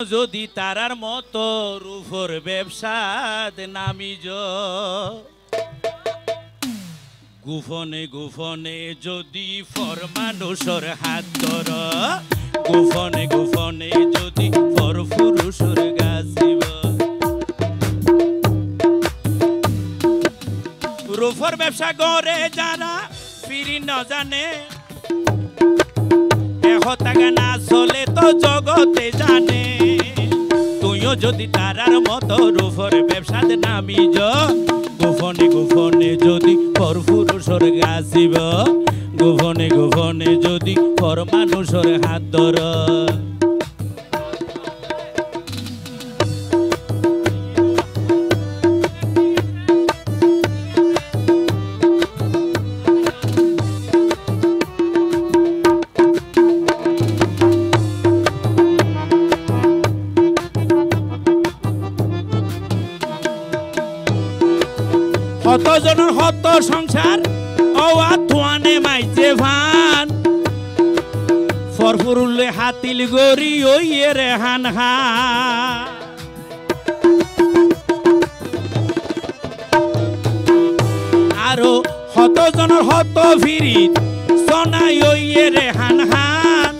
যদি তারার মতো রূপর ব্যবসাদ নামিজ গোপনে গোপনে যদি ফর মানুষের হাত ধর গোপনে গোপনে যদি ফর পুরুষের গাছিব রূপর ব্যবসা করে যারা ফিরি ন জানে টাকা না চলে তো জগতে জানে তুইও যদি তারার মতো রূপর ব্যবসাতে নামিজ গোপনে গোপনে যদি পর পুরুষের গাছিব গোপনে গোপনে যদি পর মানুষের হাত ধর হত জনের হত সংসার অওয়া থুয়ানে মাইছে ভান ফরফুরুলে হাতিল গরি ওইয়ে রে হান হা আরো হত জনের হত ফিরিত সনাই ওইয়ে রে হান হান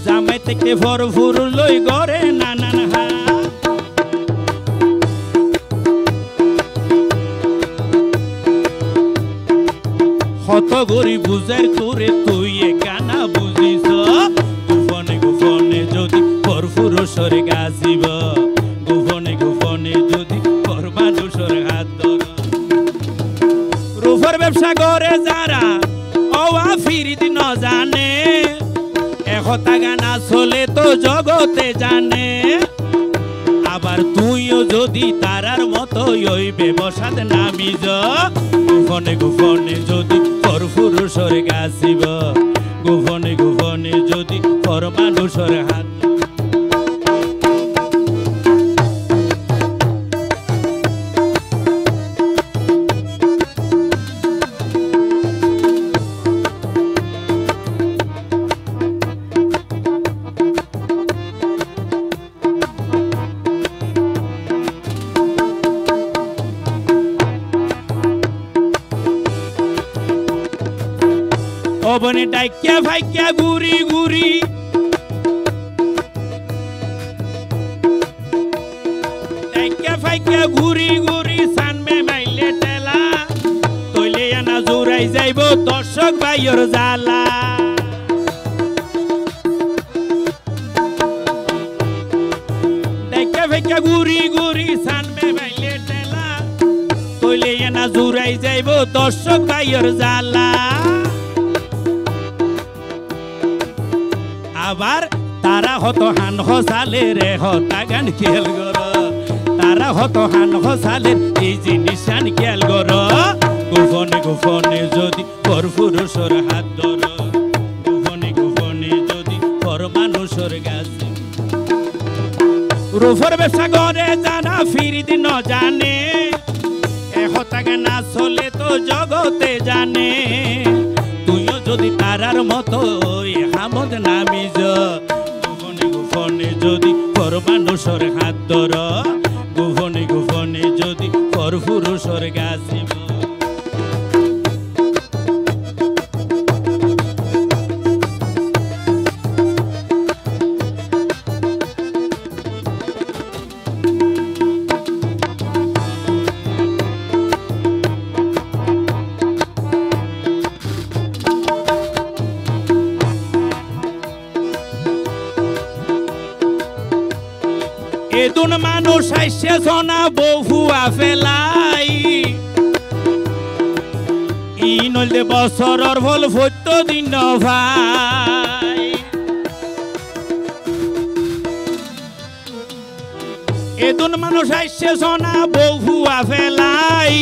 জামাই থেকে ফরফুরুলই গরে নানান হা কত গরি বুঝার তোরে তুই কানা বুঝিস গোপনে গোপনে যদি পর পুরুষের গাছিব গোপনে গোপনে যদি পর মানুষের হাত ধর রূপর ব্যবসা করে যারা অওয়া ফিরিত ন জানে টাকা না চলে তো জগতে জানে আবার তুইও যদি তারার মতো ওই ব্যবসাত নামিজ গোপনে গোপনে যদি পর পুরুষের গাছিব গোপনে গোপনে যদি পর মানুষের হাত অবনে ডাইক্যা ভাইক্যা ঘুরি ঘুরি ডাইক্যা ভাইক্যা ঘুরি ঘুরি সানবে মাইলে টেলা তইলে আনা জোরাই যাইব দর্শক ভাইয়ের জ্বালা ডাইক্যা ভাইক্যা ঘুরি ঘুরি সানবে মাইলে টেলা তইলে আনা জোরাই যাইব দর্শক ভাইয়ের জ্বালা আবার তারা হত হান হসালে রে হতা গান খেল গর তারা হত হান হসালে এই জিনিসান খেল গর গোপনে গোপনে যদি পর পুরুষের হাত ধর গোপনে গোপনে যদি পর মানুষের গাছে রূপর ব্যবসা করে যারা ফিরিত ন জানে টাকা না চলে তো জগতে জানে তুইও যদি তারার মতো হামদ নামিজ গোপনে গোপনে যদি পর মানুষের হাত ধর গোপনে গোপনে যদি পর পুরুষের গাছিব এদুন মানুষ আইসে সোনা বহুয়া ফেলাই ই নইলে বছরর ফল ফত্য দিন ভাই এদুন মানুষ আইসে সোনা বহুয়া ফেলাই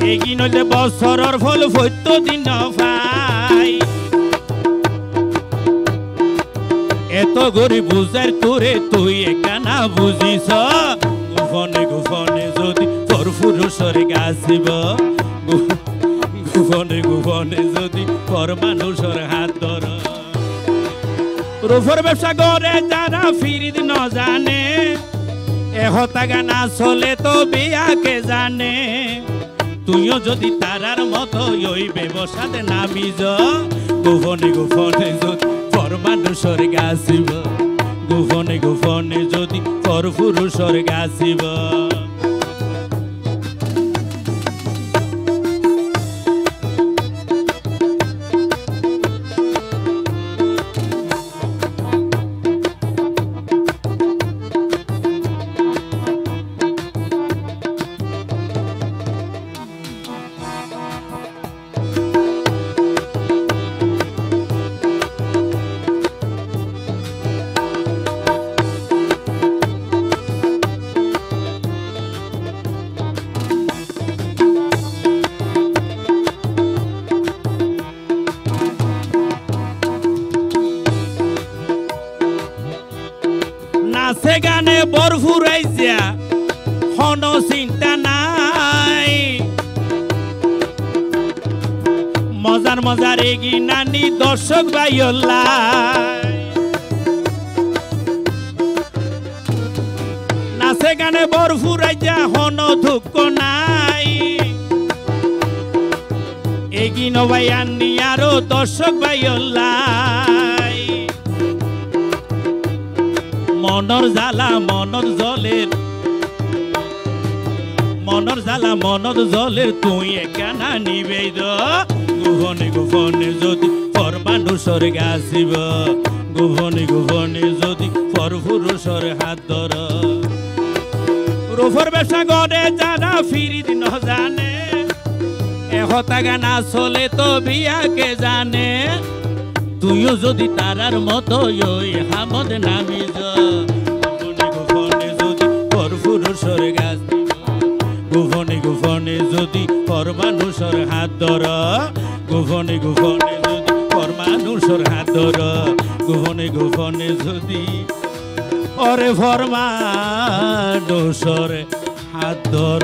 এগি নইলে বছরর ফল ফত্য দিন ভাই এত গরিব বুঝার তোরে তুই কানা বুঝিস গোপনে গোপনে যদি পর পুরুষের গাছিব গোপনে গোপনে যদি পর মানুষের হাত ধর রূপর ব্যবসা করে যারা ফিরিদ ন জানে এহতা গানা চলে তো বিয়াকে জানে তুইও যদি তারার মতো ওই ব্যবসাতে নামি যা গোপনে গোপনে যদি পর মানুষের গাছিব গোপনে গোপনে যদি পর পুরুষের গাছিব নাচে গানে ভরপুর আইজা হন চিন্তা নাই মজার মজার এগি নানি দর্শক ভাইলাই নাচে গানে ভরপুর আইজা হন দুঃখ নাই এগি নবাই আনি আরো দর্শক ভাইলাই মনর জ্বালা মনর জলের তুই একানা নিবে গোপনে গোপনে যদি পর মানুষের গাছিব গোপনে গোপনে যদি পর পুরুষের হাত ধর রূপর ব্যবসা করে যারা ফিরিদ ন জানে এহতা গানা চলে তো বিয়াকে জানে তুইও যদি তারার মতো ওই হামদ নামি যা গোপনে গোপনে যদি পর পুরুষের গাছ গোপনে গোপনে যদি পর মানুষের হাত ধর গোপনে গোপনে যদি পর মানুষের হাত ধর গোপনে গোপনে যদি পরে পর মানুষের হাত ধর